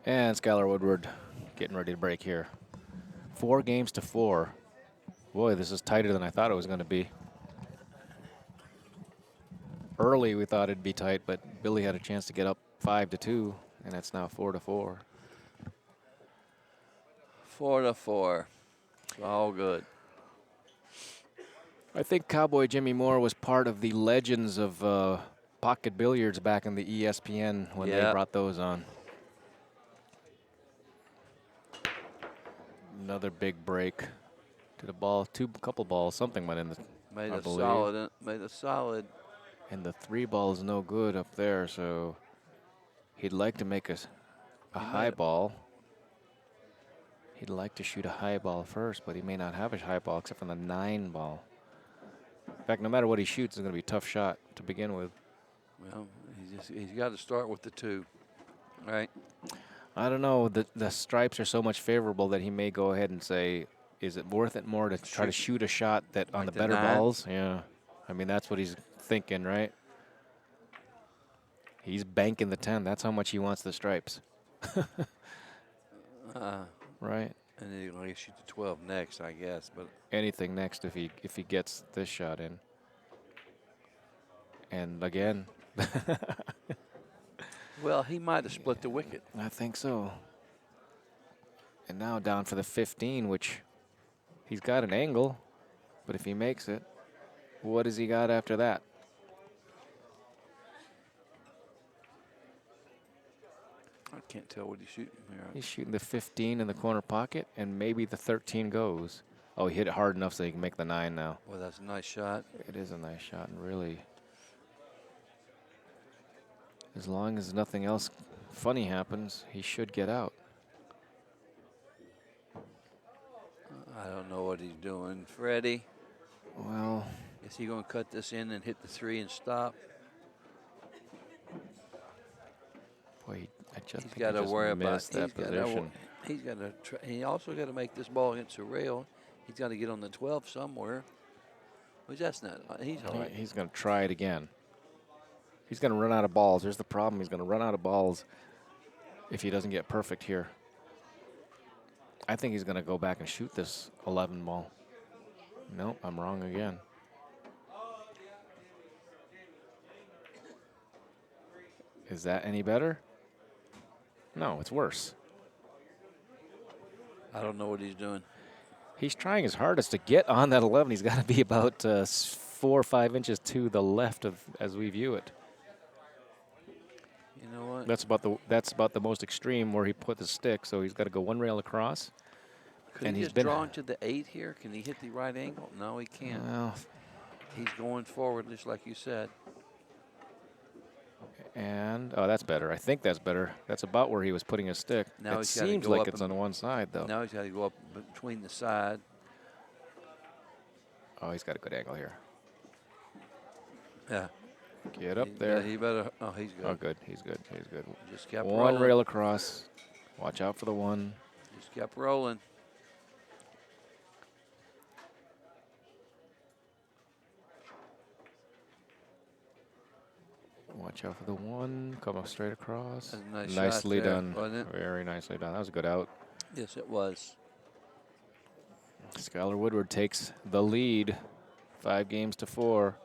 And Skylar Woodward getting ready to break here. 4 games to 4. Boy, this is tighter than I thought it was going to be. Early we thought it'd be tight, but Billy had a chance to get up 5-2, and it's now 4-4. 4-4. All good. I think Cowboy Jimmy Moore was part of the legends of pocket billiards back in the ESPN when they brought those on. Another big break to the ball. Couple balls, something went in the. Made I a believe. solid. Made a solid. And the 3 ball is no good up there, so he'd like to make a high ball. He'd like to shoot a high ball first, but he may not have a high ball except for the 9 ball. In fact, no matter what he shoots, it's going to be a tough shot to begin with. Well, he's got to start with the 2, right? I don't know. The stripes are so much favorable that he may go ahead and say, is it worth it more to try to shoot a shot that on the better 9? balls? Yeah. I mean, that's what he's thinking, right? He's banking the 10. That's how much he wants the stripes. Right. And then he's going to shoot the 12 next, I guess. But anything next if he gets this shot in. And again. Well, he might have split the wicket. I think so. And now down for the 15, which he's got an angle, but if he makes it, what has he got after that? I can't tell what he's shooting here. He's shooting the 15 in the corner pocket, and maybe the 13 goes. Oh, he hit it hard enough so he can make the 9 now. Well, that's a nice shot. It is a nice shot, and really, as long as nothing else funny happens, he should get out. I don't know what he's doing. Freddie. Well, is he going to cut this in and hit the 3 and stop? Boy, I just he's got to worry about that position. He's got to. He also got to make this ball against the rail. He's got to get on the 12 somewhere. Which that's not. He's all right. He's going to try it again. He's going to run out of balls. There's the problem. He's going to run out of balls if he doesn't get perfect here. I think he's going to go back and shoot this 11 ball. Nope, I'm wrong again. Is that any better? No, it's worse. I don't know what he's doing. He's trying his hardest to get on that 11. He's got to be about 4 or 5 inches to the left of as we view it. You know what? That's about the most extreme where he put the stick. So he's got to go 1 rail across. Could he just draw into the 8 here? Can he hit the right angle? No, he can't. Well, he's going forward, just like you said. And oh, that's better. I think that's better. That's about where he was putting his stick. Now it seems like it's on one side, though. Now he's got to go up between the side. Oh, he's got a good angle here. Yeah. Get up there. He better. Oh, he's good. Oh, good. He's good. He's good. Just kept 1 rolling. rail across. Watch out for the 1. Just kept rolling. Watch out for the 1. Come up straight across. Nice nicely shot there, done. wasn't it? Very nicely done. That was a good out. Yes, it was. Skylar Woodward takes the lead. 5 games to 4.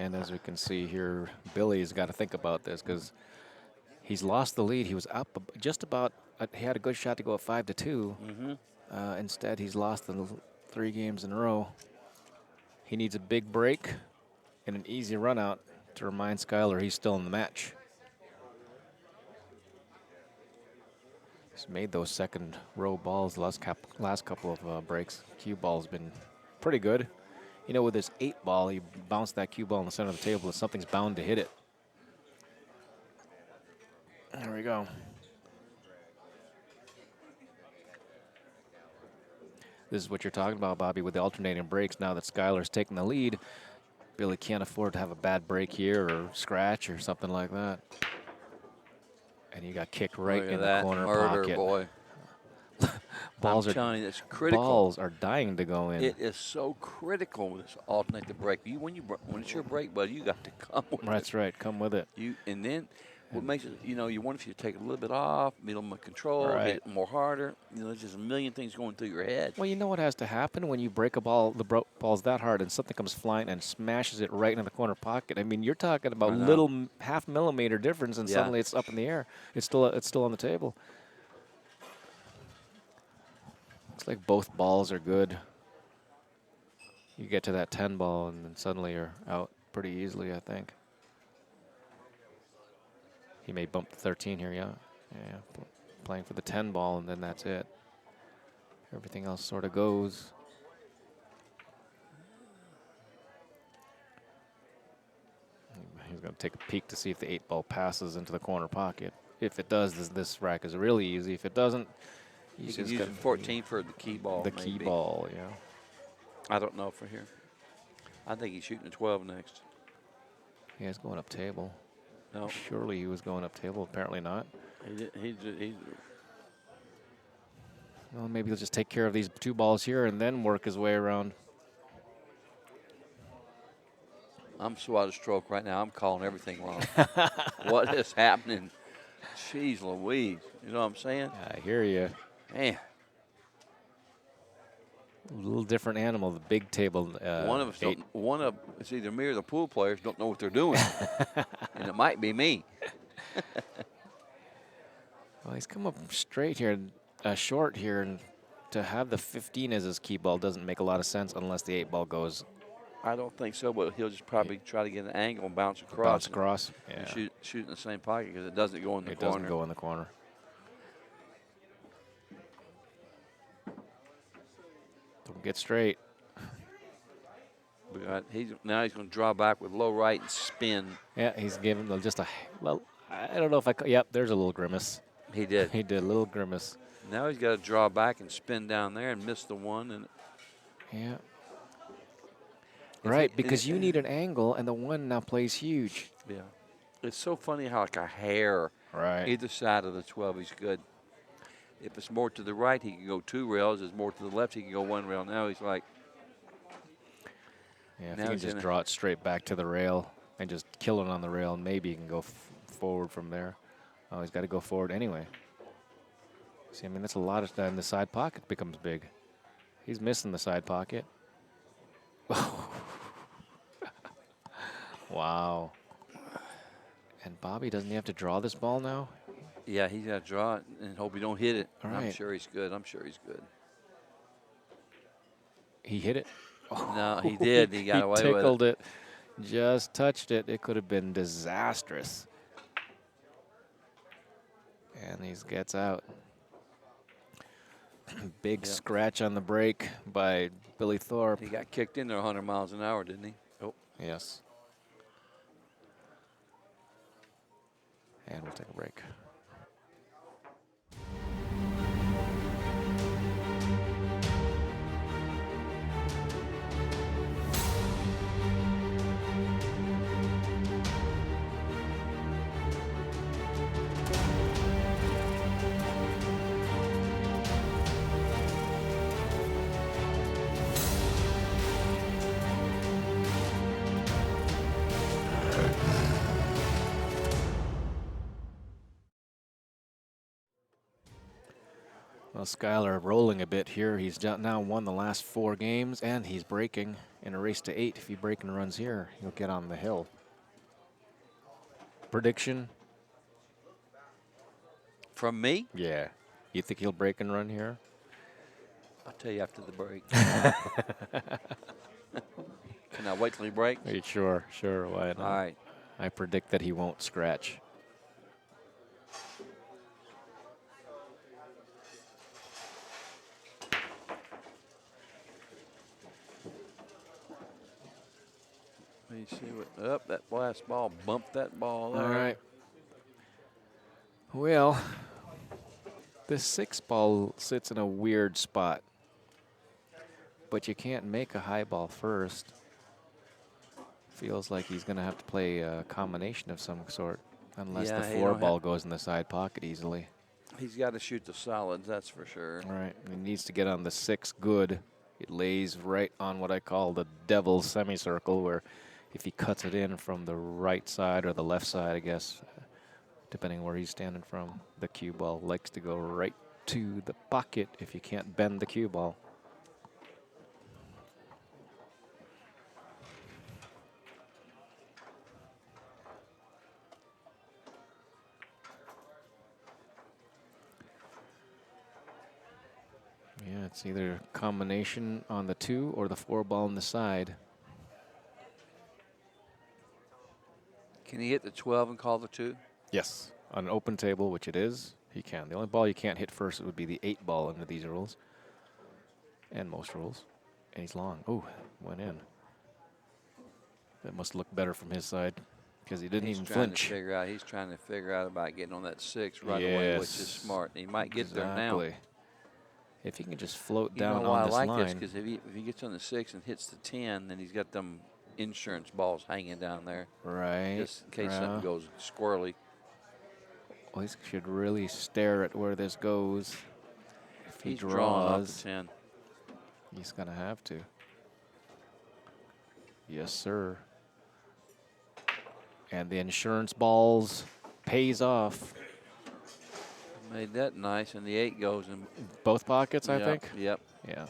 And as we can see here, Billy's got to think about this because he's lost the lead. He was up just about. He had a good shot to go at 5-2. Instead, he's lost the 3 games in a row. He needs a big break and an easy run out to remind Skylar he's still in the match. He's made those second row balls the last couple of breaks. Cue ball's been pretty good. You know, with this 8 ball, he bounced that cue ball in the center of the table, and something's bound to hit it. There we go. This is what you're talking about, Bobby, with the alternating breaks. Now that Skylar's taking the lead, Billy can't afford to have a bad break here or scratch or something like that. And he got kicked right in the corner pocket. Boy. Balls I'm are telling you, it's critical. Balls are dying to go in. It is so critical with this alternate break. When it's your break, buddy, you got to come with it. That's right. Come with it. And then what makes it, you wonder if you take a little bit off, middle of control, hit it more harder. There's just a million things going through your head. Well, you know what has to happen when you break a ball, the ball's that hard, and something comes flying and smashes it right into the corner pocket. I mean, you're talking about little half-millimeter difference, and suddenly it's up in the air. It's still on the table. Looks like both balls are good. You get to that 10 ball, and then suddenly you're out pretty easily, I think. He may bump the 13 here, yeah. Playing for the 10 ball, and then that's it. Everything else sort of goes. He's going to take a peek to see if the 8 ball passes into the corner pocket. If it does, this rack is really easy. If it doesn't, you can use 14 for the key ball. The key ball, yeah. I don't know for here. I think he's shooting a 12 next. Yeah, he's going up table. No. Surely he was going up table. Apparently not. Well, maybe he'll just take care of these 2 balls here and then work his way around. I'm so out of stroke right now. I'm calling everything wrong. What is happening? Jeez Louise. You know what I'm saying? I hear you. Man. A little different animal, the big table. It's either me or the pool players don't know what they're doing. And it might be me. Well, he's come up straight here, short here, and to have the 15 as his key ball doesn't make a lot of sense unless the 8 ball goes. I don't think so, but he'll just probably try to get an angle and bounce across. Bounce across, yeah. And shoot in the same pocket because it doesn't go in the corner. It doesn't go in the corner. Don't get straight. Now he's going to draw back with low right and spin. Yeah, he's giving just a, well, I don't know if yep, there's a little grimace. He did. He did a little grimace. Now he's got to draw back and spin down there and miss the one. And yeah. Right, because you need an angle, and the 1 now plays huge. Yeah. It's so funny how like a hair either side of the 12 is good. If it's more to the right, he can go 2 rails. If it's more to the left, he can go 1 rail. Now he's like. Yeah, if he can just draw it straight back to the rail and just kill it on the rail, maybe he can go forward from there. Oh, he's got to go forward anyway. See, I mean, that's a lot of time. The side pocket becomes big. He's missing the side pocket. Wow. And Bobby, doesn't he have to draw this ball now? Yeah, he's got to draw it and hope he don't hit it. All right. I'm sure he's good. He hit it. No, he did. He got away with it. He tickled it. Just touched it. It could have been disastrous. And he gets out. Big scratch on the break by Billy Thorpe. He got kicked in there 100 miles an hour, didn't he? Oh. Yes. And we'll take a break. Well, Skylar rolling a bit here. He's now won the last 4 games, and he's breaking in a race to 8. If he break and runs here, he'll get on the hill. Prediction? From me? Yeah. You think he'll break and run here? I'll tell you after the break. Can I wait till he breaks? Sure, sure. Why not? All right. I predict that he won't scratch. Let me see what. Up, that last ball bumped that ball. All right. Well, the 6 ball sits in a weird spot, but you can't make a high ball first. Feels like he's going to have to play a combination of some sort, unless the 4 ball goes in the side pocket easily. He's got to shoot the solids, that's for sure. All right. He needs to get on the 6 good. It lays right on what I call the devil's semicircle, where if he cuts it in from the right side or the left side, I guess, depending where he's standing from, the cue ball likes to go right to the pocket if you can't bend the cue ball. Yeah, it's either a combination on the 2 or the 4 ball on the side. Can he hit the 12 and call the 2? Yes. On an open table, which it is, he can. The only ball you can't hit first would be the 8 ball under these rules. And most rules. And he's long. Oh, went in. That must look better from his side because he didn't even flinch. He's trying to figure out about getting on that 6 right away, which is smart. He might get there now. If he can just float down on this this line. I like this because if he gets on the 6 and hits the 10, then he's got them insurance balls hanging down there. Right. Just in case something goes squirrely. Well, he should really stare at where this goes. If he He's drawing off the draws, 10. he's going to have to. Yes, sir. And the insurance balls pays off. Made that nice, and the 8 goes in Both pockets, I think? Yep. Yeah.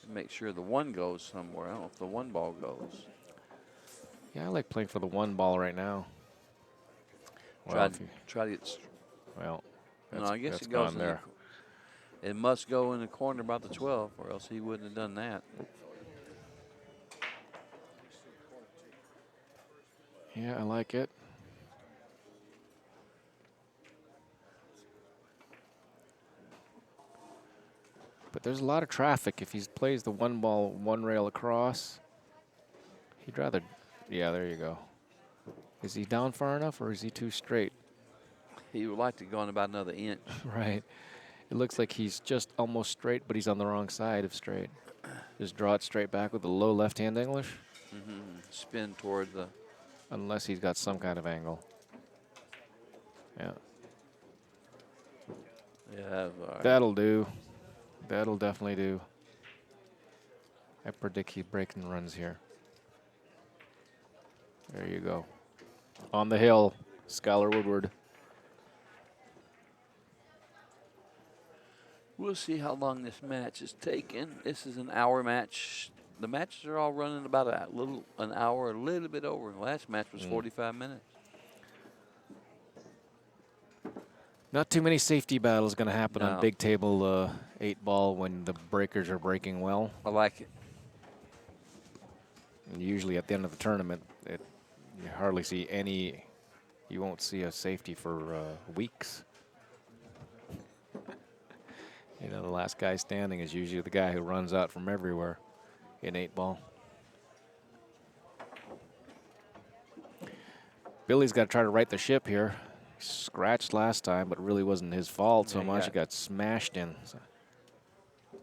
Make sure the 1 goes somewhere. I don't know if the 1 ball goes. Yeah, I like playing for the 1 ball right now. Try to get. Well, No, I guess that's it goes gone there. It must go in the corner about the 12, or else he wouldn't have done that. Yeah, I like it. But there's a lot of traffic. If he plays the 1 ball, 1 rail across, he'd rather, yeah, there you go. Is he down far enough or is he too straight? He would like to go on about another inch. Right. It looks like he's just almost straight, but he's on the wrong side of straight. Just draw it straight back with a low left-hand English. Spin toward the. Unless he's got some kind of angle. Yeah. Yeah, that's all right. That'll do. That'll definitely do. I predict he breaks and runs here. There you go. On the hill, Skylar Woodward. We'll see how long this match is taking. This is an hour match. The matches are all running about an hour, a little bit over. The last match was 45 minutes. Not too many safety battles going to happen No. on big table 8 ball when the breakers are breaking well. I like it. And usually at the end of the tournament, you hardly see any. You won't see a safety for weeks. You know, the last guy standing is usually the guy who runs out from everywhere in 8 ball. Billy's got to try to right the ship here. Scratched last time, but it really wasn't his fault so much. He got smashed in. So I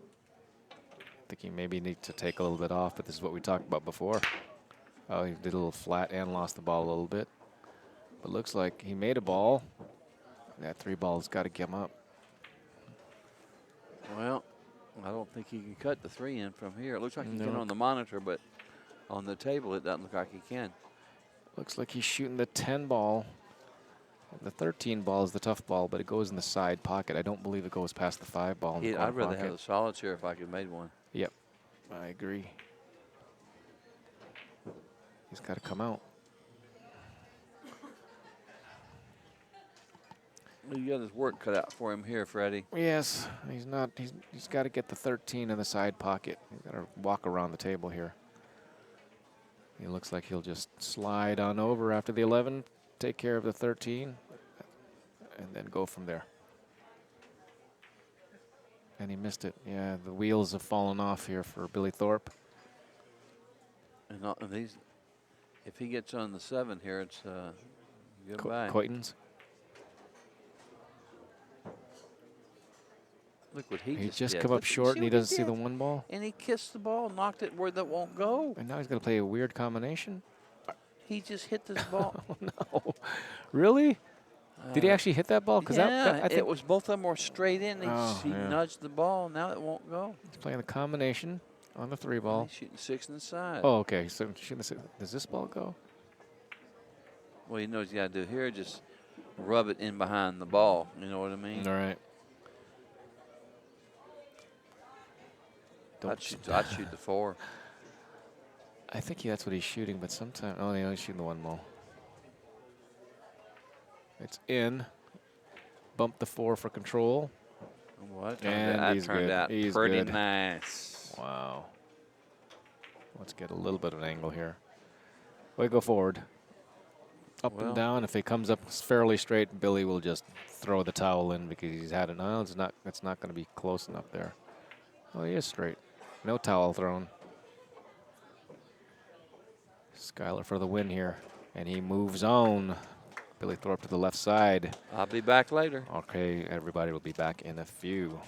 think he maybe needs to take a little bit off, but this is what we talked about before. Oh, he did a little flat and lost the ball a little bit. But looks like he made a ball. That 3 ball's got to get him up. Well, I don't think he can cut the 3 in from here. It looks like he can on the monitor, but on the table it doesn't look like he can. Looks like he's shooting the 10 ball. The 13 ball is the tough ball, but it goes in the side pocket. I don't believe it goes past the 5 ball in the corner I'd rather pocket. have the solitaire if I could make one. Yep, I agree. He's got to come out. Well, you got his work cut out for him here, Freddie. Yes, he's not. He's got to get the 13 in the side pocket. He's got to walk around the table here. He looks like he'll just slide on over after the 11, take care of the 13, and then go from there. And he missed it. Yeah, the wheels have fallen off here for Billy Thorpe. And these, if he gets on the 7 here, it's goodbye. Coitons. Look what he just did. come up Look, short and he what doesn't see did? the 1 ball. And he kissed the ball, knocked it where that won't go. And now he's going to play a weird combination. He just hit this ball. Oh, no. Really? Did he actually hit that ball? Because Yeah, I think it was both of them were straight in. He yeah. nudged the ball. Now it won't go. he's playing the combination on the 3 ball. He's shooting 6 in the side. Oh, okay. So does this ball go? Well, you know what you got to do here? Just rub it in behind the ball. You know what I mean? All right. I'd shoot the 4. I think that's what he's shooting, but sometimes, oh, yeah, he's shooting the 1 ball. It's in. Bump the 4 for control. What? And that he's turned good. out He's pretty good. nice. Wow. Let's get a little bit of an angle here. We go forward. Up Well. and down. If it comes up fairly straight, Billy will just throw the towel in because he's had it. No, it's not going to be close enough there. Oh, he is straight. No towel thrown. Skyler for the win here. And he moves on. Billy Thorpe to the left side. I'll be back later. Okay, everybody will be back in a few.